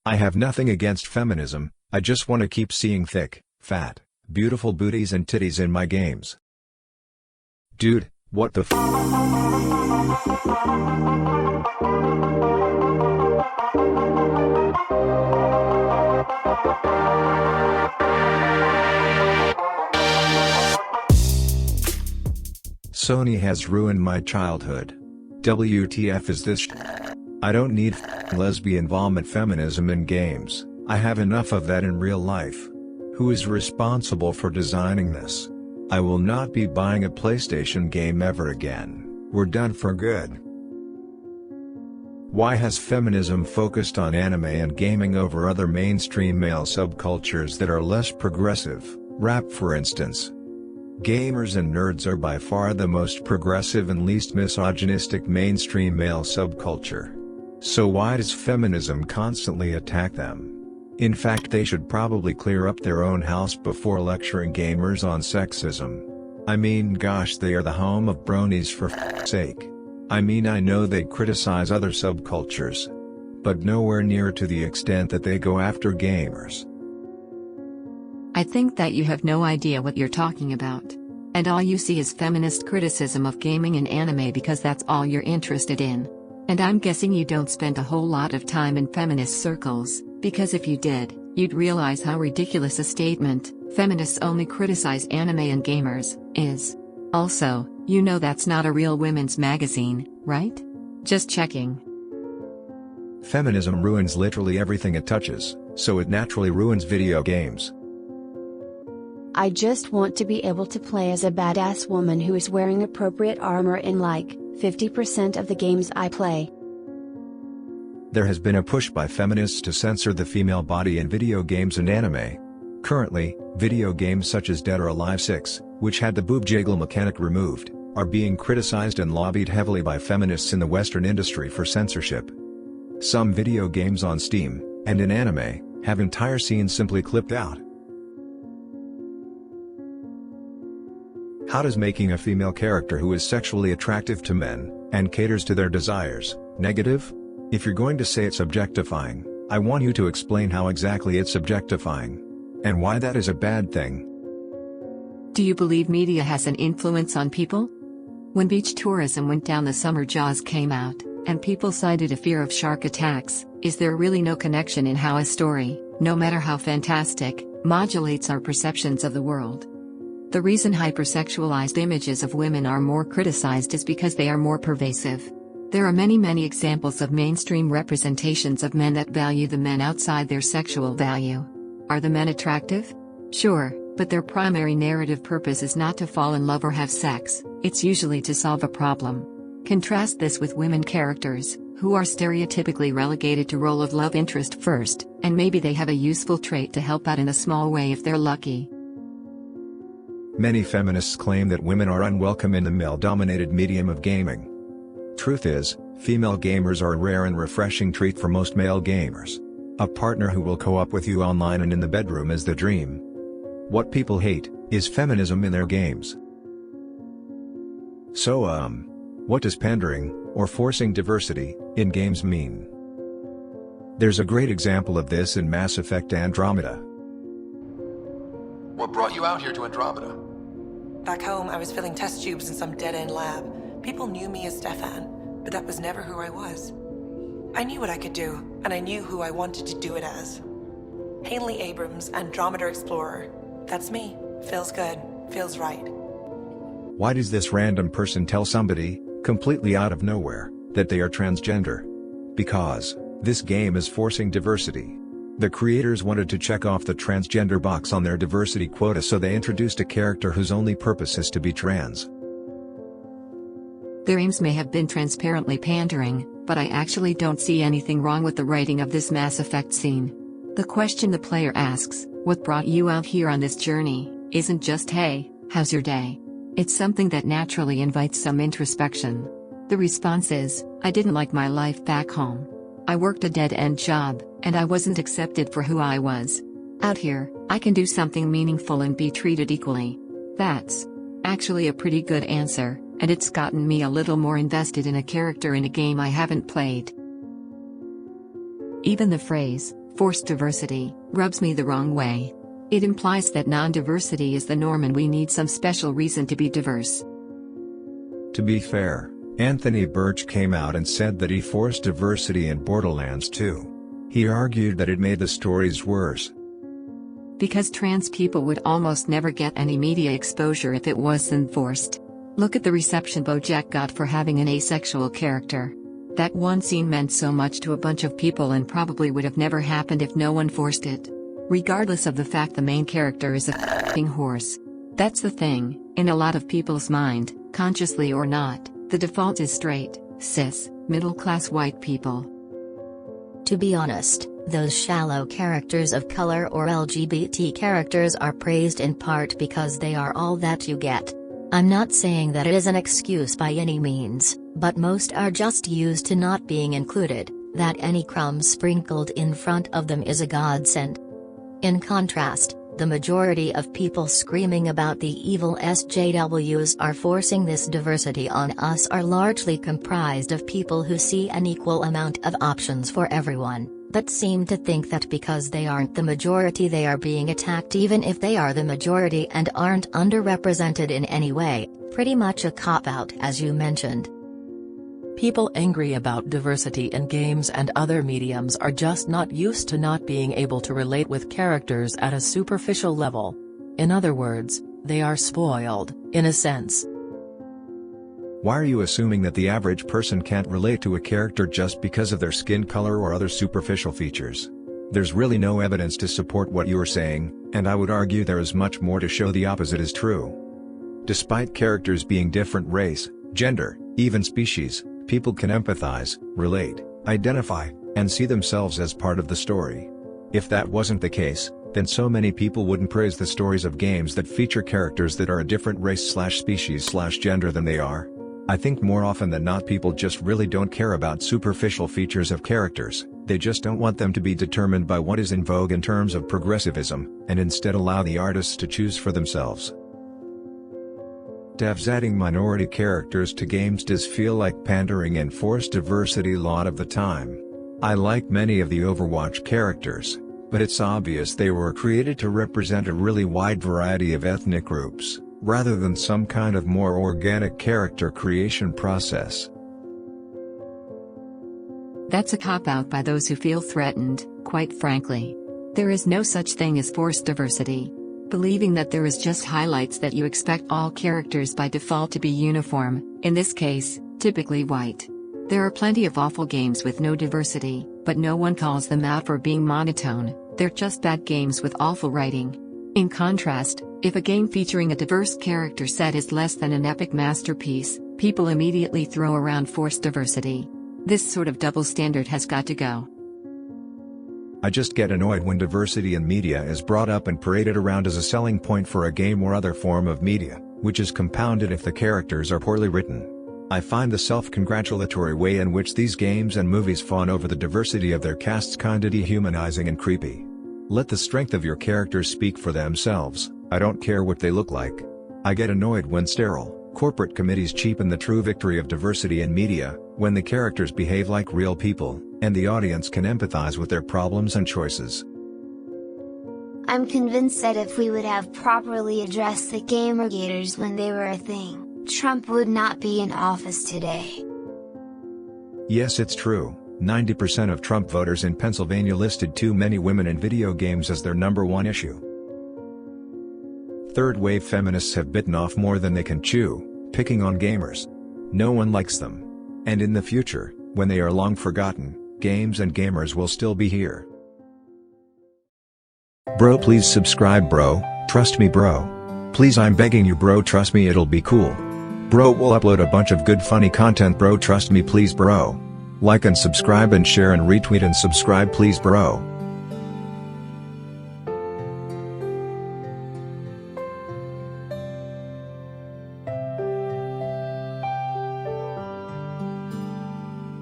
I have nothing against feminism, I just want to keep seeing thick, fat, beautiful booties and titties in my games. Dude, what the f? Sony has ruined my childhood. WTF is this sh*? I don't need lesbian vomit feminism in games, I have enough of that in real life. Who is responsible for designing this? I will not be buying a PlayStation game ever again, we're done for good. Why has feminism focused on anime and gaming over other mainstream male subcultures that are less progressive, rap for instance? Gamers and nerds are by far the most progressive and least misogynistic mainstream male subculture. So why does feminism constantly attack them? In fact, they should probably clear up their own house before lecturing gamers on sexism. I mean, gosh, they are the home of bronies for f***'s sake. I mean, I know they criticize other subcultures, but nowhere near to the extent that they go after gamers. I think that you have no idea what you're talking about. And all you see is feminist criticism of gaming and anime because that's all you're interested in. And I'm guessing you don't spend a whole lot of time in feminist circles, because if you did, you'd realize how ridiculous a statement, "feminists only criticize anime and gamers," is. Also, you know that's not a real women's magazine, right? Just checking. Feminism ruins literally everything it touches, so it naturally ruins video games. I just want to be able to play as a badass woman who is wearing appropriate armor in like 50% of the games I play. There has been a push by feminists to censor the female body in video games and anime. Currently, video games such as Dead or Alive 6, which had the boob jiggle mechanic removed, are being criticized and lobbied heavily by feminists in the Western industry for censorship. Some video games on Steam, and in anime, have entire scenes simply clipped out. How does making a female character who is sexually attractive to men, and caters to their desires, negative? If you're going to say it's objectifying, I want you to explain how exactly it's objectifying. And why that is a bad thing. Do you believe media has an influence on people? When beach tourism went down, the summer Jaws came out, and people cited a fear of shark attacks. Is there really no connection in how a story, no matter how fantastic, modulates our perceptions of the world? The reason hypersexualized images of women are more criticized is because they are more pervasive. There are many examples of mainstream representations of men that value the men outside their sexual value. Are the men attractive? Sure, but their primary narrative purpose is not to fall in love or have sex, it's usually to solve a problem. Contrast this with women characters, who are stereotypically relegated to role of love interest first, and maybe they have a useful trait to help out in a small way if they're lucky. Many feminists claim that women are unwelcome in the male-dominated medium of gaming. Truth is, female gamers are a rare and refreshing treat for most male gamers. A partner who will co-op with you online and in the bedroom is the dream. What people hate is feminism in their games. So what does pandering, or forcing diversity, in games mean? There's a great example of this in Mass Effect Andromeda. What brought you out here to Andromeda? Back home, I was filling test tubes in some dead-end lab. People knew me as Stefan, but that was never who I was. I knew what I could do, and I knew who I wanted to do it as. Haley Abrams, Andromeda Explorer. That's me. Feels good. Feels right. Why does this random person tell somebody, completely out of nowhere, that they are transgender? Because this game is forcing diversity. The creators wanted to check off the transgender box on their diversity quota, so they introduced a character whose only purpose is to be trans. Their aims may have been transparently pandering, but I actually don't see anything wrong with the writing of this Mass Effect scene. The question the player asks, "What brought you out here on this journey?" isn't just "Hey, how's your day?" It's something that naturally invites some introspection. The response is, "I didn't like my life back home. I worked a dead-end job, and I wasn't accepted for who I was. Out here, I can do something meaningful and be treated equally." That's actually a pretty good answer, and it's gotten me a little more invested in a character in a game I haven't played. Even the phrase, Forced diversity rubs me the wrong way. It implies that non-diversity is the norm and we need some special reason to be diverse. To be fair, Anthony Birch came out and said that he forced diversity in Borderlands 2. He argued that it made the stories worse. Because trans people would almost never get any media exposure if it wasn't forced. Look at the reception BoJack got for having an asexual character. That one scene meant so much to a bunch of people and probably would have never happened if no one forced it. Regardless of the fact the main character is a f***ing horse. That's the thing, in a lot of people's mind, consciously or not, the default is straight, cis, middle-class white people. To be honest, those shallow characters of color or LGBT characters are praised in part because they are all that you get. I'm not saying that it is an excuse by any means, but most are just used to not being included, that any crumb sprinkled in front of them is a godsend. In contrast, the majority of people screaming about the evil SJWs are forcing this diversity on us are largely comprised of people who see an equal amount of options for everyone, but seem to think that because they aren't the majority they are being attacked even if they are the majority and aren't underrepresented in any way, pretty much a cop-out as you mentioned. People angry about diversity in games and other mediums are just not used to not being able to relate with characters at a superficial level. In other words, they are spoiled, in a sense. Why are you assuming that the average person can't relate to a character just because of their skin color or other superficial features? There's really no evidence to support what you are saying, and I would argue there is much more to show the opposite is true. Despite characters being different race, gender, even species, people can empathize, relate, identify, and see themselves as part of the story. If that wasn't the case, then so many people wouldn't praise the stories of games that feature characters that are a different race/species/gender than they are. I think more often than not people just really don't care about superficial features of characters, they just don't want them to be determined by what is in vogue in terms of progressivism, and instead allow the artists to choose for themselves. Devs adding minority characters to games does feel like pandering and forced diversity a lot of the time. I like many of the Overwatch characters, but it's obvious they were created to represent a really wide variety of ethnic groups, rather than some kind of more organic character creation process. That's a cop-out by those who feel threatened, quite frankly. There is no such thing as forced diversity. Believing that there is just highlights that you expect all characters by default to be uniform, in this case, typically white. There are plenty of awful games with no diversity, but no one calls them out for being monotone, they're just bad games with awful writing. In contrast, if a game featuring a diverse character set is less than an epic masterpiece, people immediately throw around forced diversity. This sort of double standard has got to go. I just get annoyed when diversity in media is brought up and paraded around as a selling point for a game or other form of media, which is compounded if the characters are poorly written. I find the self-congratulatory way in which these games and movies fawn over the diversity of their casts kinda dehumanizing and creepy. Let the strength of your characters speak for themselves, I don't care what they look like. I get annoyed when sterile, corporate committees cheapen the true victory of diversity in media, when the characters behave like real people, and the audience can empathize with their problems and choices. I'm convinced that if we would have properly addressed the Gamergaters when they were a thing, Trump would not be in office today. Yes, it's true, 90% of Trump voters in Pennsylvania listed too many women in video games as their #1 issue. Third-wave feminists have bitten off more than they can chew, picking on gamers. No one likes them. And in the future, when they are long forgotten, games and gamers will still be here. Bro, please subscribe, bro, trust me, bro. Please, I'm begging you, bro, trust me, it'll be cool. Bro, we'll upload a bunch of good funny content, bro, trust me, please, bro. Like and subscribe and share and retweet and subscribe, please, bro.